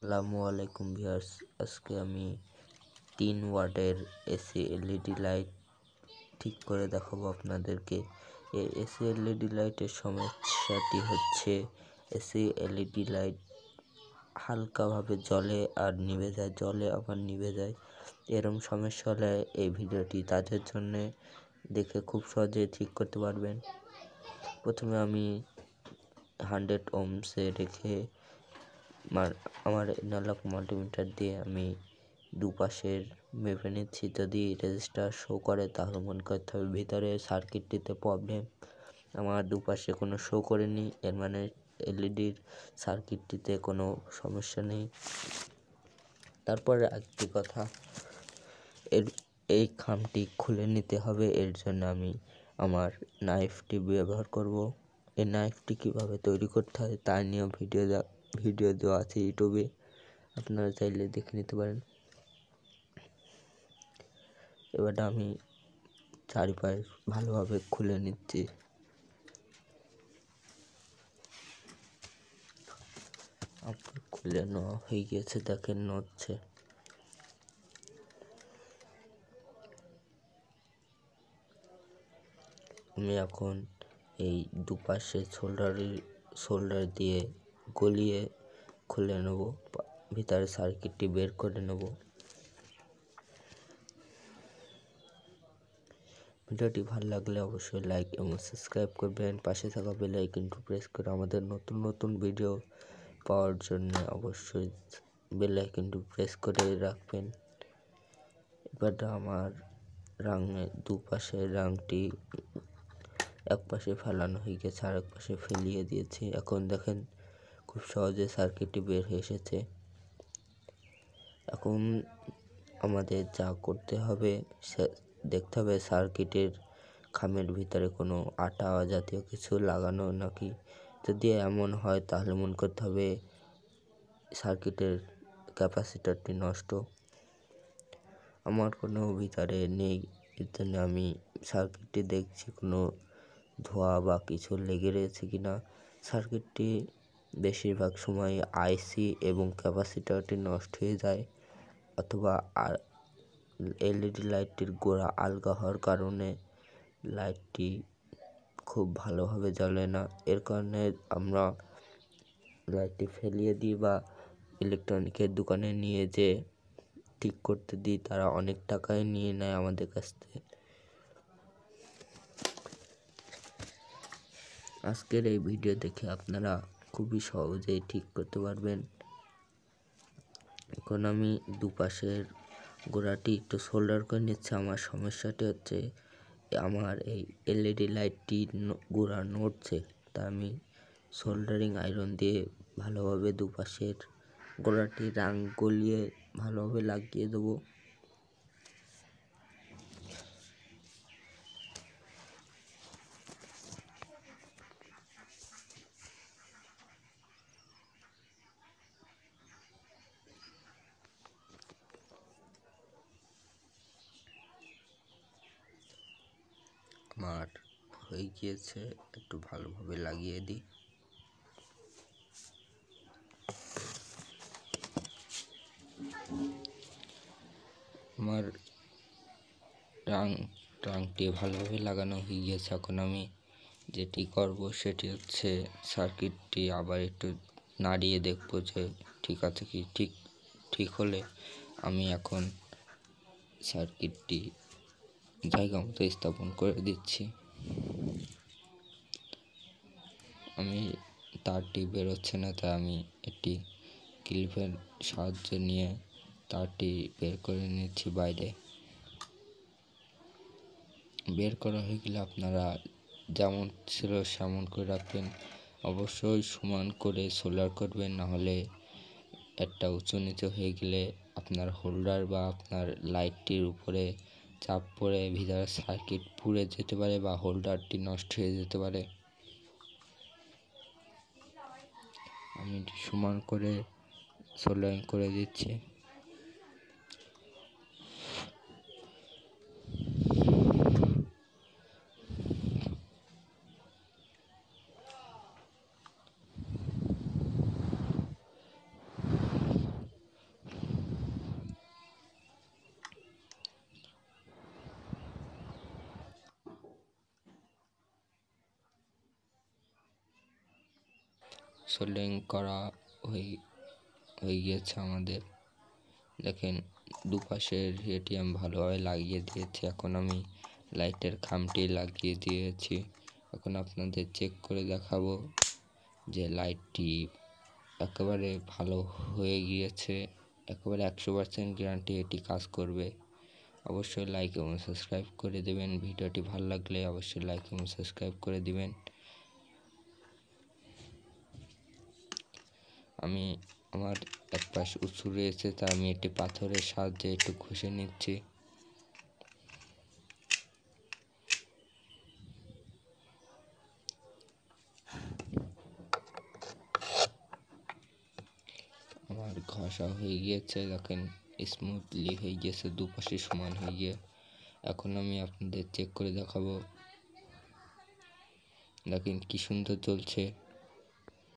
আসসালামু আলাইকুম ভিউয়ার্স, আজকে আমি 3 ওয়াটের এসি এলইডি লাইট ঠিক করে দেখাবো আপনাদেরকে। এই এসি এলইডি লাইটের সমস্যাটি হচ্ছে এসি এলইডি লাইট হালকাভাবে জ্বলে আর নিভে যায়, জ্বলে আবার নিভে যায়। এরকম সমস্যা হলে এই ভিডিওটি তাদের জন্য, দেখে খুব সহজে ঠিক করতে পারবেন। প্রথমে আমি 100 ওহমসে রেখে আমার এনালগ মাল্টিমিটার দিয়ে আমি দুপাশের মেপে নিচ্ছি। যদি রেজিস্টার শো করে তাহলে মনে করতে হবে ভিতরে সার্কিটটিতে প্রবলেম। আমার দুপাশে কোনো শো করেনি, এর মানে এলইডির সার্কিটটিতে কোনো সমস্যা নেই। তারপরে একটি কথা, এই খামটি খুলে নিতে হবে। এর জন্য আমি আমার নাইফটি ব্যবহার করব। এই নাইফটি কীভাবে তৈরি করতে হয় তা নিয়েও ভিডিও দেওয়া আছে ইউটিউবে, আপনারা চাইলে দেখে নিতে পারেন। এবার আমি চারিপাশ ভালোভাবে খুলে নিচ্ছি। আপনার খুলে নেওয়া হয়ে গিয়েছে, দেখেন নড়ছে। আমি এখন এই দুপাশে সোল্ডার দিয়ে গলিয়ে খুলে নেব, ভিতরে সার্কিটটি বের করে নেব। ভিডিওটি ভালো লাগলে অবশ্যই লাইক এবং সাবস্ক্রাইব করবেন। পাশে থাকা বেল আইকনটি প্রেস করে আমাদের নতুন ভিডিও পাওয়ার জন্য অবশ্যই বেল আইকনটি প্রেস করে রাখবেন। এবার আমার দুপাশের রাংটি এক পাশে ফেলানো হয়ে গেছে, আর এক পাশে ফেলিয়ে দিয়েছি। এখন দেখেন খুব সহজে সার্কিটটি বের হয়ে এসেছে। এখন আমাদের যা করতে হবে, দেখতে হবে সার্কিটের খামের ভিতরে কোনো আটা জাতীয় কিছু লাগানো নাকি। যদি এমন হয় তাহলে মনে করতে হবে সার্কিটের ক্যাপাসিটরটি নষ্ট। আমার কোনো ভিতরে নেই, এর জন্য আমি সার্কিটটি দেখছি কোনো ধোয়া বা কিছু লেগে রয়েছে কিনা। সার্কিটটি বেশিরভাগ সময় আইসি এবং ক্যাপাসিটরটি নষ্ট হয়ে যায়, অথবা এলইডি লাইটটির গোড়া আলগা হওয়ার কারণে লাইটটি খুব ভালোভাবে জ্বলে না। এর কারণে আমরা লাইটটি ফেলিয়ে দিই বা ইলেকট্রনিকের দোকানে নিয়ে যে ঠিক করতে দিই, তারা অনেক টাকায় নিয়ে নেয় আমাদের কাছ থেকে। আজকের এই ভিডিও দেখে আপনারা খুবই সহজেই ঠিক করতে পারবেন। এখন আমি দুপাশের গোড়াটি একটু সোল্ডার করে নিচ্ছি। আমার সমস্যাটি হচ্ছে আমার এই এলইডি লাইটটি গোড়া নড়ছে, তা আমি সোল্ডারিং আয়রন দিয়ে ভালোভাবে দুপাশের গোড়াটি রাং গলিয়ে ভালোভাবে লাগিয়ে দেবো। আমার হয়ে গিয়েছে, একটু ভালোভাবে লাগিয়ে দিই। আমার রাংটি ভালোভাবে লাগানো হয়ে গিয়েছে। এখন আমি যেটি করব সেটি হচ্ছে সার্কিটটি আবার একটু নাড়িয়ে দেখব যে ঠিক আছে কি। ঠিক হলে আমি এখন সার্কিটটি জায়গা মতো স্থাপন করে দিচ্ছি। আমি তারটি বেরোচ্ছে না, তাই আমি একটি ক্লিপের সাহায্য নিয়ে তারটি বের করে নিচ্ছি বাইরে। বের করা হয়ে গেলে আপনারা যেমন ছিল সেমন করে রাখবেন। অবশ্যই সমান করে সোল্ডার করবেন, নাহলে একটা উঁচু নিচু হয়ে গেলে আপনার হোল্ডার বা আপনার লাইটটির উপরে চাপ পড়ে ভিতরে সার্কিট পুড়ে যেতে পারে বা হোল্ডারটি নষ্ট হয়ে যেতে পারে। আমি সমান করে সোল্ডারিং করে দিচ্ছি। সোল্ডারিং করা হয়ে গিয়েছে আমাদের। দেখেন দুপাশের এটি আমি ভালোভাবে লাগিয়ে দিয়েছি। এখন আমি লাইটের খামটি লাগিয়ে দিয়েছি। এখন আপনাদের চেক করে দেখাবো যে লাইটটি একেবারে ভালো হয়ে গিয়েছে। একেবারে 100% গ্যারান্টি এটি কাজ করবে। অবশ্যই লাইক এবং সাবস্ক্রাইব করে দেবেন। ভিডিওটি ভালো লাগলে অবশ্যই লাইক এবং সাবস্ক্রাইব করে দিবেন। আমি আমার এক পাশ উঁচু রয়েছে, তাই আমি একটি পাথরের সাহায্যে একটু ঘষে নিচ্ছি। আমার ঘষা হয়ে গিয়েছে, দেখেন স্মুথলি হয়ে গিয়েছে, দুপাশে সমান হয়ে গিয়ে। এখন আমি আপনাদের চেক করে দেখাবো। দেখেন কি সুন্দর চলছে।